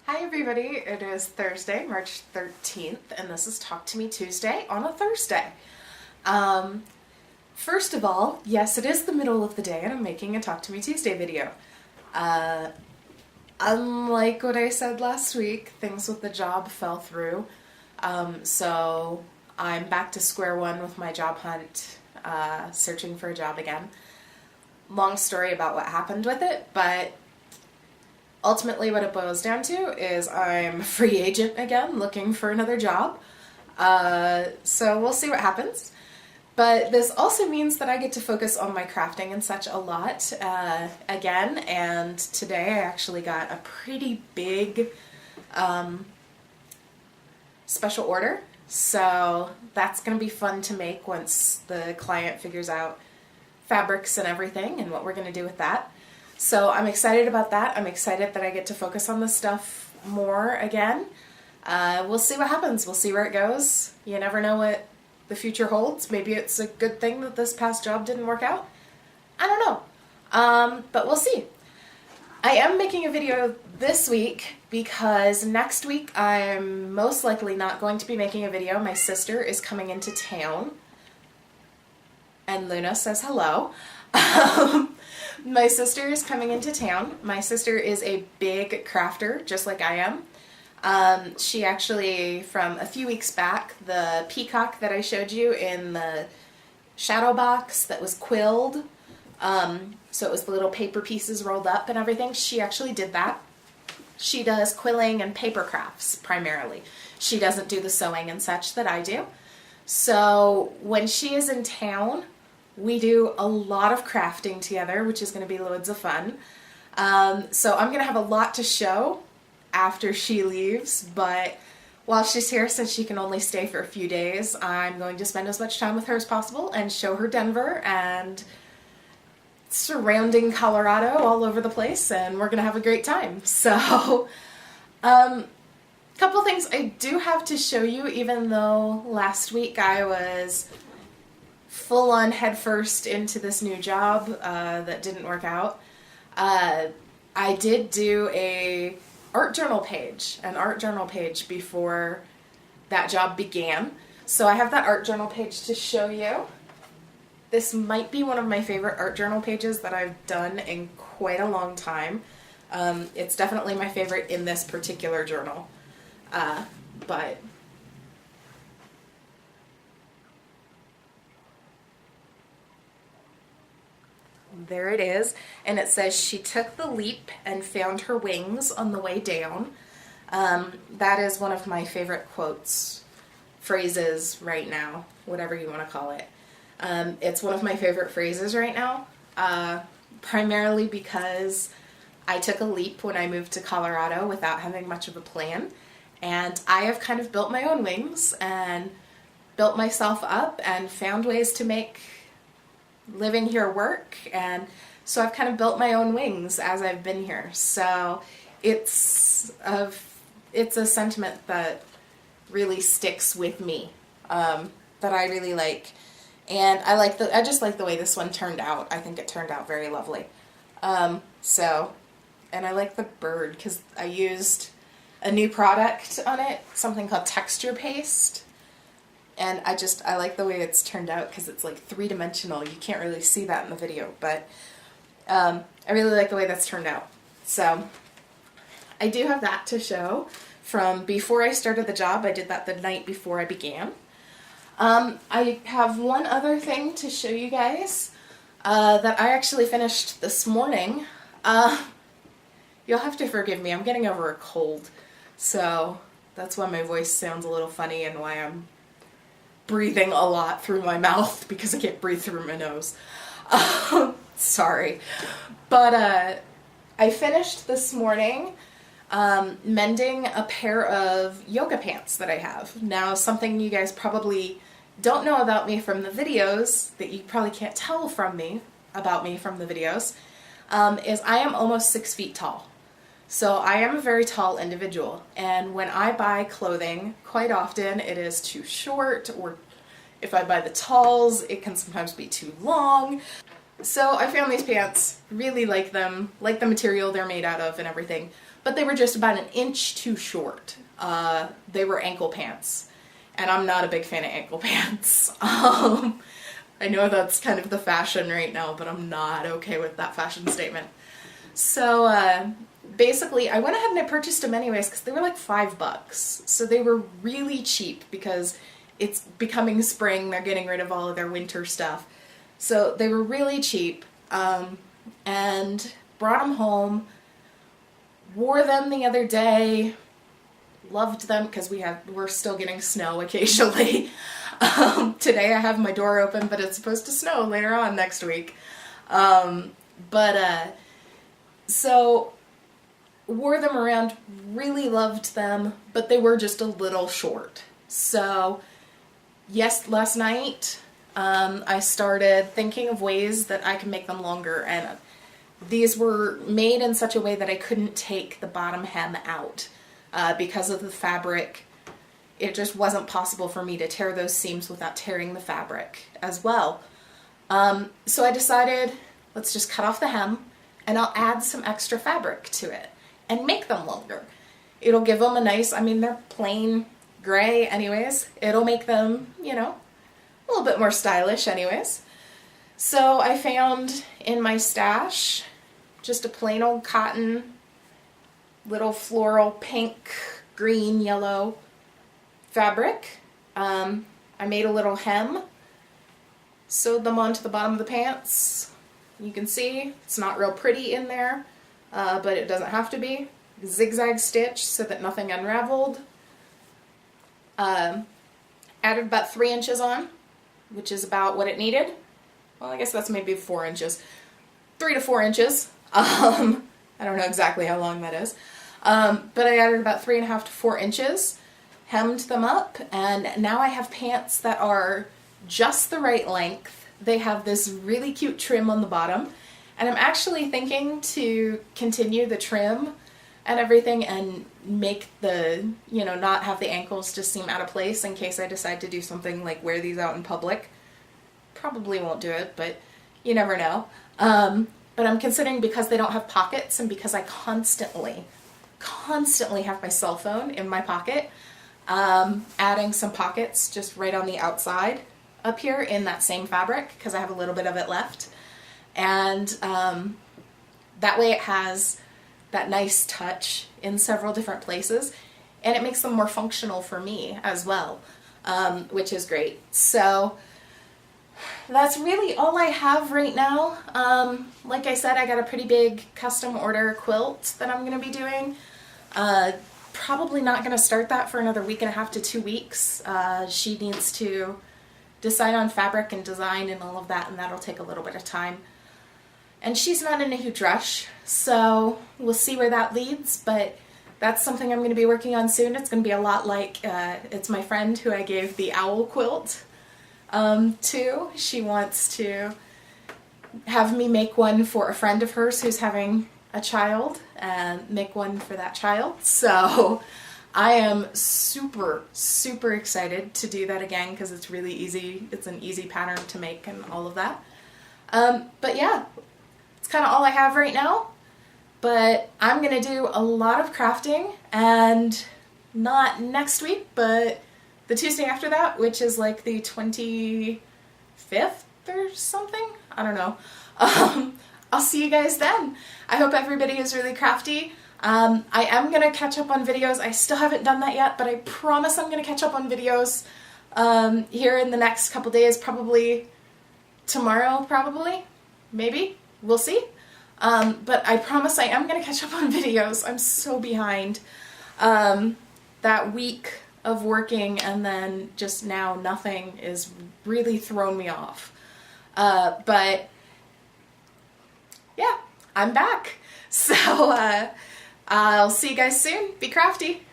Hi everybody, it is Thursday, March 13th, and this is Talk to Me Tuesday on a Thursday. First of all, yes, it is the middle of the day and I'm making a Talk to Me Tuesday video. Unlike what I said last week, things with the job fell through, so I'm back to square one with my job hunt, searching for a job again. Long story about what happened with it, but ultimately what it boils down to is I'm a free agent again, looking for another job. So we'll see what happens. But this also means that I get to focus on my crafting and such a lot again, and today I actually got a pretty big special order. So that's going to be fun to make once the client figures out fabrics and everything and what we're going to do with that. So I'm excited about that. I'm excited that I get to focus on this stuff more again. We'll see what happens. We'll see where it goes. You never know what the future holds. Maybe it's a good thing that this past job didn't work out. I don't know. But we'll see. I am making a video this week because next week I'm most likely not going to be making a video. My sister is coming into town. And Luna says hello. My sister is coming into town. My sister is a big crafter, just like I am. She actually, from a few weeks back, the peacock that I showed you in the shadow box that was quilled, so it was the little paper pieces rolled up and everything, she actually did that. She does quilling and paper crafts, primarily. She doesn't do the sewing and such that I do. So when she is in town, we do a lot of crafting together, which is going to be loads of fun. So I'm going to have a lot to show after she leaves, but while she's here, since she can only stay for a few days, I'm going to spend as much time with her as possible and show her Denver and surrounding Colorado all over the place, and we're going to have a great time. So, couple things I do have to show you, even though last week I was full-on headfirst into this new job that didn't work out. I did do an art journal page before that job began. So I have that art journal page to show you. This might be one of my favorite art journal pages that I've done in quite a long time. It's definitely my favorite in this particular journal. But there it is, and it says she took the leap and found her wings on the way down. That is one of my favorite quotes, phrases right now, whatever you want to call it. It's one of my favorite phrases right now, primarily because I took a leap when I moved to Colorado without having much of a plan, and I have kind of built my own wings and built myself up and found ways to make living here work, and so I've kind of built my own wings as I've been here. So it's a sentiment that really sticks with me, that I really like, and I just like the way this one turned out. I think it turned out very lovely. And I like the bird because I used a new product on it, something called texture paste. And I like the way it's turned out because it's like three-dimensional. You can't really see that in the video, but I really like the way that's turned out. So I do have that to show from before I started the job. I did that the night before I began. I have one other thing to show you guys that I actually finished this morning. You'll have to forgive me. I'm getting over a cold, so that's why my voice sounds a little funny and why I'm breathing a lot through my mouth because I can't breathe through my nose. Sorry. But I finished this morning mending a pair of yoga pants that I have. Now, something you guys probably don't know about me from the videos, that you probably can't tell about me from the videos, is I am almost 6 feet tall. So I am a very tall individual, and when I buy clothing, quite often it is too short, or if I buy the talls, it can sometimes be too long. So I found these pants, really like them, like the material they're made out of and everything, but they were just about an inch too short. They were ankle pants, and I'm not a big fan of ankle pants. I know that's kind of the fashion right now, but I'm not okay with that fashion statement. So basically I went ahead and I purchased them anyways because they were like $5. So they were really cheap because it's becoming spring. They're getting rid of all of their winter stuff. So they were really cheap, and brought them home, wore them the other day, loved them because we're still getting snow occasionally. Today I have my door open, but it's supposed to snow later on next week. So wore them around, really loved them, but they were just a little short. So yes, last night I started thinking of ways that I can make them longer, and these were made in such a way that I couldn't take the bottom hem out because of the fabric. It just wasn't possible for me to tear those seams without tearing the fabric as well. So I decided, let's just cut off the hem and I'll add some extra fabric to it and make them longer. It'll give them a nice, I mean, they're plain gray anyways. It'll make them, you know, a little bit more stylish anyways. So I found in my stash just a plain old cotton, little floral pink, green, yellow fabric. I made a little hem, sewed them onto the bottom of the pants. You can see it's not real pretty in there, but it doesn't have to be. Zigzag stitch so that nothing unraveled. Added about 3 inches on, which is about what it needed. Well, I guess that's maybe 4 inches. 3 to 4 inches. I don't know exactly how long that is. But I added about 3.5 to 4 inches, hemmed them up, and now I have pants that are just the right length. They have this really cute trim on the bottom, and I'm actually thinking to continue the trim and everything and make the, you know, not have the ankles just seem out of place in case I decide to do something like wear these out in public. Probably won't do it, but you never know. But I'm considering, because they don't have pockets and because I constantly have my cell phone in my pocket, adding some pockets just right on the outside up here in that same fabric because I have a little bit of it left. And that way it has that nice touch in several different places, and it makes them more functional for me as well, which is great. So that's really all I have right now. Like I said, I got a pretty big custom order quilt that I'm going to be doing. Probably not going to start that for another 1.5 to 2 weeks. She needs to decide on fabric and design and all of that, and that'll take a little bit of time. And she's not in a huge rush, so we'll see where that leads, but that's something I'm going to be working on soon. It's going to be a lot like, it's my friend who I gave the owl quilt to. She wants to have me make one for a friend of hers who's having a child, and make one for that child. So I am super, super excited to do that again because it's really easy. It's an easy pattern to make and all of that. But yeah, it's kind of all I have right now. But I'm going to do a lot of crafting, and not next week, but the Tuesday after that, which is like the 25th or something. I don't know. I'll see you guys then. I hope everybody is really crafty. I am going to catch up on videos. I still haven't done that yet, but I promise I'm going to catch up on videos here in the next couple days, probably tomorrow, maybe. We'll see. But I promise I am going to catch up on videos. I'm so behind. That week of working and then just now nothing is really thrown me off. But yeah, I'm back. So I'll see you guys soon. Be crafty.